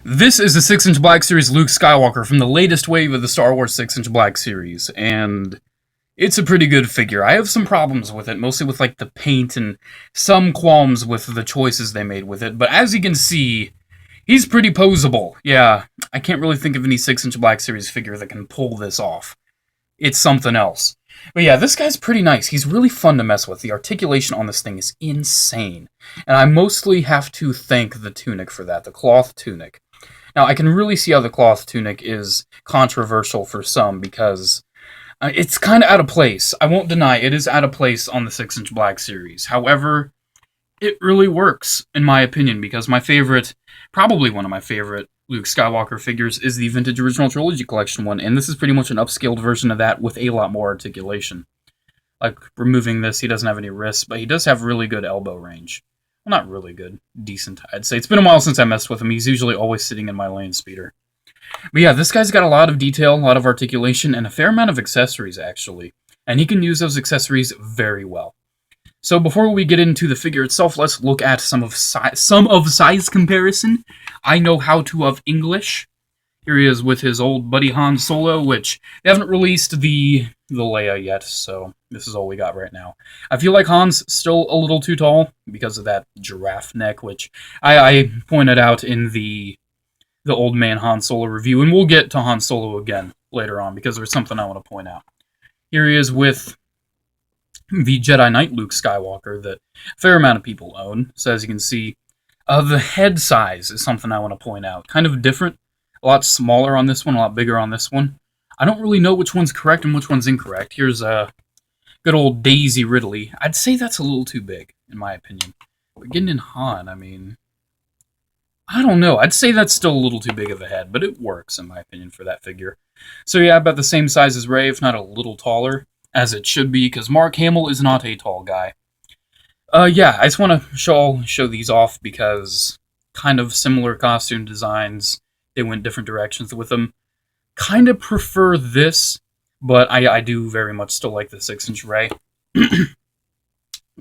This is the 6-inch Black Series Luke Skywalker from the latest wave of the Star Wars 6-inch Black Series, and it's a pretty good figure. I have some problems with it, mostly with like the paint and some qualms with the choices they made with it, but as you can see, he's pretty posable. Yeah, I can't really think of any 6-inch Black Series figure that can pull this off. It's something else. But yeah, this guy's pretty nice. He's really fun to mess with. The articulation on this thing is insane. And I mostly have to thank the Tunic for that, the cloth Tunic. Now, I can really see how the cloth Tunic is controversial for some, because it's kind of out of place. I won't deny it is out of place on the 6-inch Black Series. However, it really works, in my opinion, because my favorite, probably one of my favorite Luke Skywalker figures is the Vintage Original Trilogy Collection one, and this is pretty much an upscaled version of that with a lot more articulation. Like, removing this, he doesn't have any wrists, but he does have really good elbow range. Well, not really good. Decent, I'd say. It's been a while since I messed with him. He's usually always sitting in my lane speeder. But yeah, this guy's got a lot of detail, a lot of articulation, and a fair amount of accessories, actually. And he can use those accessories very well. So before we get into the figure itself, let's look at some of size comparison. I know how to of English. Here he is with his old buddy Han Solo, which they haven't released the Leia yet, so this is all we got right now. I feel like Han's still a little too tall because of that giraffe neck, which I pointed out in the Old Man Han Solo review, and we'll get to Han Solo again later on because there's something I want to point out. Here he is with the Jedi Knight Luke Skywalker that a fair amount of people own. So as you can see, the head size is something I want to point out. Kind of different. A lot smaller on this one, a lot bigger on this one. I don't really know which one's correct and which one's incorrect. Here's a good old Daisy Ridley. I'd say that's a little too big, in my opinion. But getting in Han, I mean, I don't know. I'd say that's still a little too big of a head, but it works, in my opinion, for that figure. So yeah, about the same size as Rey, if not a little taller, as it should be, because Mark Hamill is not a tall guy. Yeah, I just want to show these off because kind of similar costume designs. They went different directions with them. Kind of prefer this, but I do very much still like the 6-inch Rey.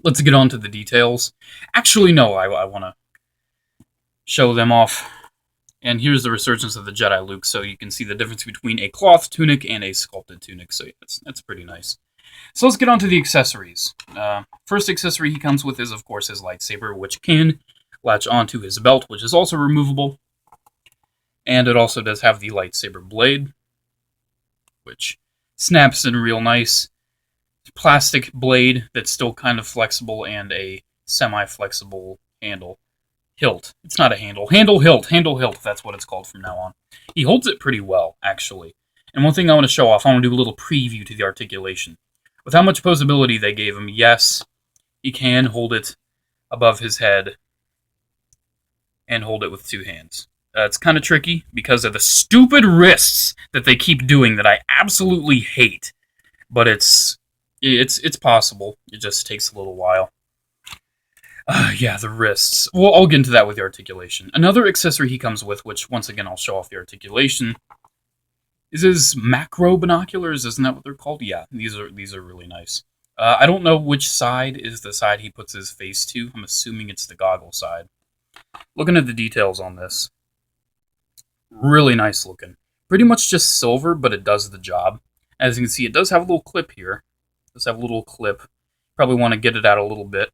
Let's get on to the details. Actually, no, I want to show them off. And here's the Resurgence of the Jedi Luke, so you can see the difference between a cloth tunic and a sculpted tunic, so that's pretty nice. So let's get on to the accessories. First accessory he comes with is, of course, his lightsaber, which can latch onto his belt, which is also removable. And it also does have the lightsaber blade, which snaps in real nice. Plastic blade that's still kind of flexible and a semi-flexible handle. Hilt. It's not a handle. Hilt, that's what it's called from now on. He holds it pretty well, actually. And one thing I want to show off, I want to do a little preview to the articulation. With how much posability they gave him, yes, he can hold it above his head and hold it with two hands. It's kind of tricky because of the stupid wrists that they keep doing that I absolutely hate. But it's possible. It just takes a little while. Yeah, the wrists. Well, I'll get into that with the articulation. Another accessory he comes with, which once again I'll show off the articulation, is his macro binoculars. Isn't that what they're called? Yeah, these are really nice. I don't know which side is the side he puts his face to. I'm assuming it's the goggle side. Looking at the details on this, really nice looking. Pretty much just silver, but it does the job. As you can see, it does have a little clip here. It does have a little clip. Probably want to get it out a little bit,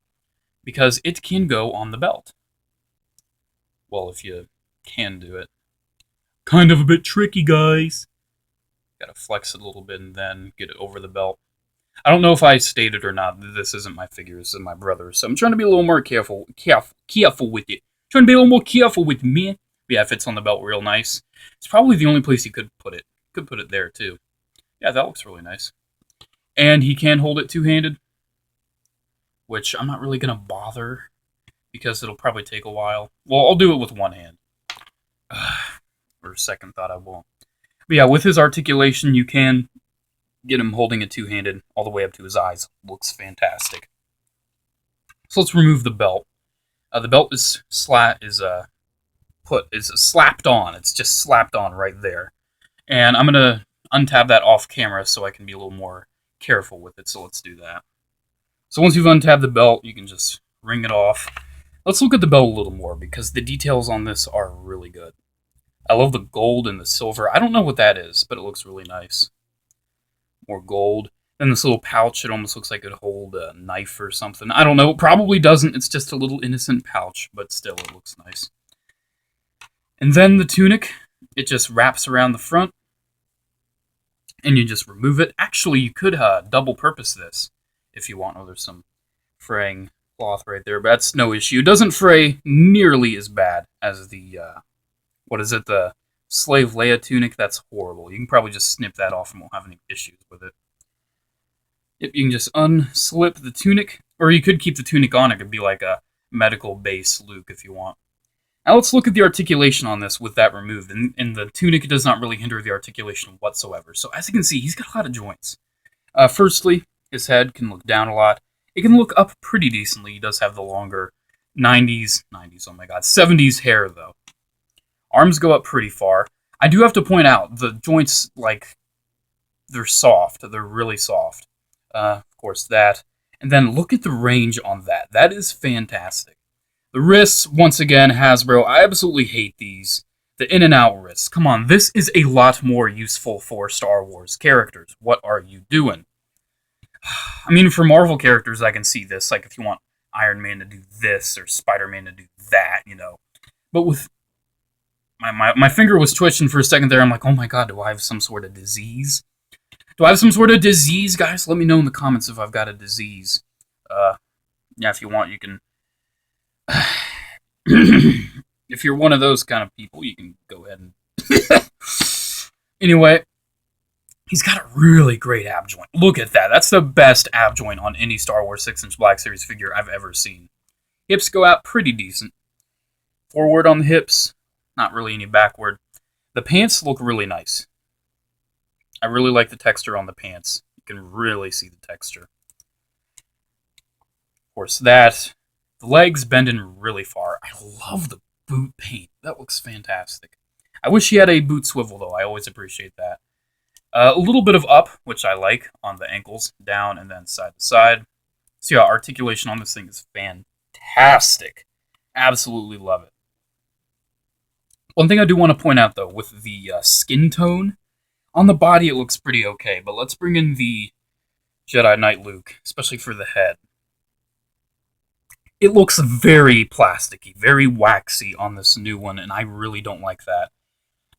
because it can go on the belt. Well, if you can do it. Kind of a bit tricky, guys. Gotta flex it a little bit and then get it over the belt. I don't know if I stated or not, this isn't my figure, this is my brother's, so I'm trying to be a little more careful with it. Trying to be a little more careful with me. But yeah, it fits on the belt real nice. It's probably the only place he could put it. Could put it there, too. Yeah, that looks really nice. And he can hold it two-handed, which I'm not really going to bother because it'll probably take a while. Well, I'll do it with one hand. For a second thought, I won't. But yeah, with his articulation, you can get him holding it two-handed all the way up to his eyes. Looks fantastic. So let's remove the belt. The belt is slapped on. It's just slapped on right there. And I'm going to untab that off camera so I can be a little more careful with it. So let's do that. So once you've untabbed the belt, you can just wring it off. Let's look at the belt a little more because the details on this are really good. I love the gold and the silver. I don't know what that is, but it looks really nice. More gold. Then this little pouch, it almost looks like it would hold a knife or something. I don't know. It probably doesn't. It's just a little innocent pouch, but still, it looks nice. And then the tunic, it just wraps around the front, and you just remove it. Actually, you could double purpose this if you want. Oh, there's some fraying cloth right there, but that's no issue. It doesn't fray nearly as bad as the, what is it, the Slave Leia tunic. That's horrible. You can probably just snip that off and won't have any issues with it. Yep, you can just unslip the tunic, or you could keep the tunic on. It could be like a medical base Luke if you want. Now let's look at the articulation on this with that removed, and the tunic does not really hinder the articulation whatsoever. So as you can see, he's got a lot of joints. Firstly, his head can look down a lot. It can look up pretty decently. He does have the longer 90s, oh my god, 70s hair though. Arms go up pretty far. I do have to point out, the joints, like, they're soft. They're really soft. Of course, that. And then look at the range on that. That is fantastic. The wrists, once again, Hasbro, I absolutely hate these. The in and out wrists. Come on, this is a lot more useful for Star Wars characters. What are you doing? I mean, for Marvel characters, I can see this. Like, if you want Iron Man to do this, or Spider-Man to do that, you know. But with... My finger was twitching for a second there. I'm like, oh my god, do I have some sort of disease? Do I have some sort of disease, guys? Let me know in the comments if I've got a disease. Yeah, if you want, you can... if you're one of those kind of people, you can go ahead and... Anyway, he's got a really great ab joint. Look at that. That's the best ab joint on any Star Wars 6-inch Black Series figure I've ever seen. Hips go out pretty decent. Forward on the hips, not really any backward. The pants look really nice. I really like the texture on the pants. You can really see the texture. Of course, that. The legs bend in really far. I love the boot paint. That looks fantastic. I wish he had a boot swivel, though. I always appreciate that. A little bit of up, which I like, on the ankles. Down and then side to side. So yeah, articulation on this thing is fantastic. Absolutely love it. One thing I do want to point out, though, with the skin tone, on the body, it looks pretty okay, but let's bring in the Jedi Knight Luke, especially for the head. It looks very plasticky, very waxy on this new one, and I really don't like that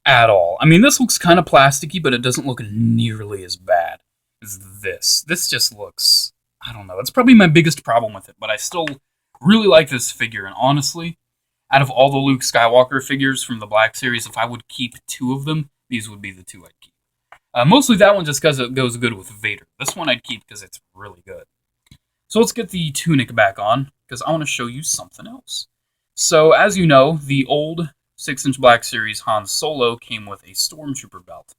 at all. I mean, this looks kind of plasticky, but it doesn't look nearly as bad as this. This just looks, I don't know, it's probably my biggest problem with it, but I still really like this figure, and honestly, out of all the Luke Skywalker figures from the Black Series, if I would keep two of them, these would be the two I'd keep. Mostly that one just because it goes good with Vader. This one I'd keep because it's really good. So let's get the tunic back on, because I want to show you something else. So, as you know, the old 6-inch Black Series Han Solo came with a stormtrooper belt.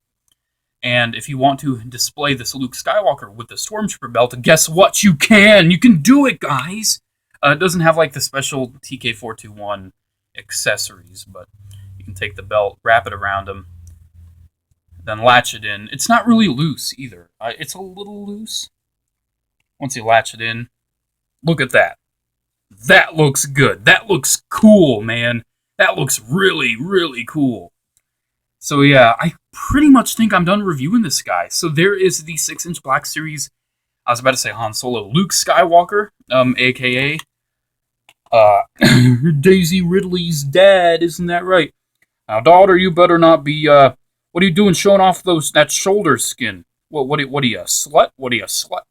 And if you want to display this Luke Skywalker with the stormtrooper belt, guess what? You can! You can do it, guys! It doesn't have, like, the special TK421 accessories, but you can take the belt, wrap it around him, then latch it in. It's not really loose either. It's a little loose. Once you latch it in, look at that. That looks good. That looks cool, man. That looks really, really cool. So yeah, I pretty much think I'm done reviewing this guy. So there is the 6-inch Black Series, I was about to say Han Solo, Luke Skywalker, a.k.a. Daisy Ridley's dad, isn't that right? Now, daughter, you better not be, what are you doing showing off that shoulder skin? What are you, a slut? What are you, a slut?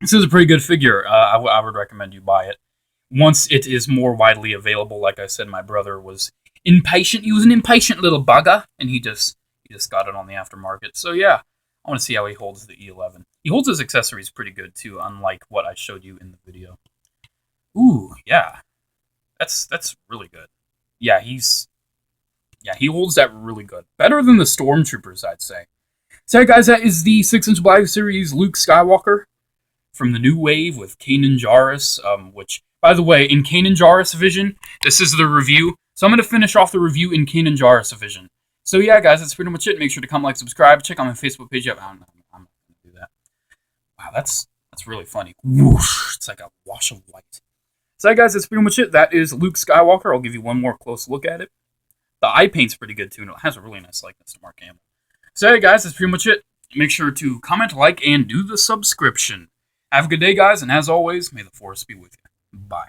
This is a pretty good figure. I would recommend you buy it. Once it is more widely available, like I said, my brother was impatient. He was an impatient little bugger, and he just got it on the aftermarket. So yeah, I want to see how he holds the E11. He holds his accessories pretty good too, unlike what I showed you in the video. Ooh, yeah. That's really good. Yeah, he holds that really good. Better than the Stormtroopers, I'd say. So, guys, that is the 6-inch Black Series Luke Skywalker from the new wave with Kanan Jarrus, which, by the way, in Kanan Jarrus vision, this is the review. So I'm going to finish off the review in Kanan Jarrus vision. So yeah, guys, that's pretty much it. Make sure to comment, like, subscribe. Check out my Facebook page. I'm not going to do that. Wow, that's really funny. Whoosh, it's like a wash of white. So, guys, that's pretty much it. That is Luke Skywalker. I'll give you one more close look at it. The eye paint's pretty good, too, and it has a really nice likeness to Mark Hamill. So, hey, guys, that's pretty much it. Make sure to comment, like, and do the subscription. Have a good day, guys, and as always, may the Force be with you. Bye.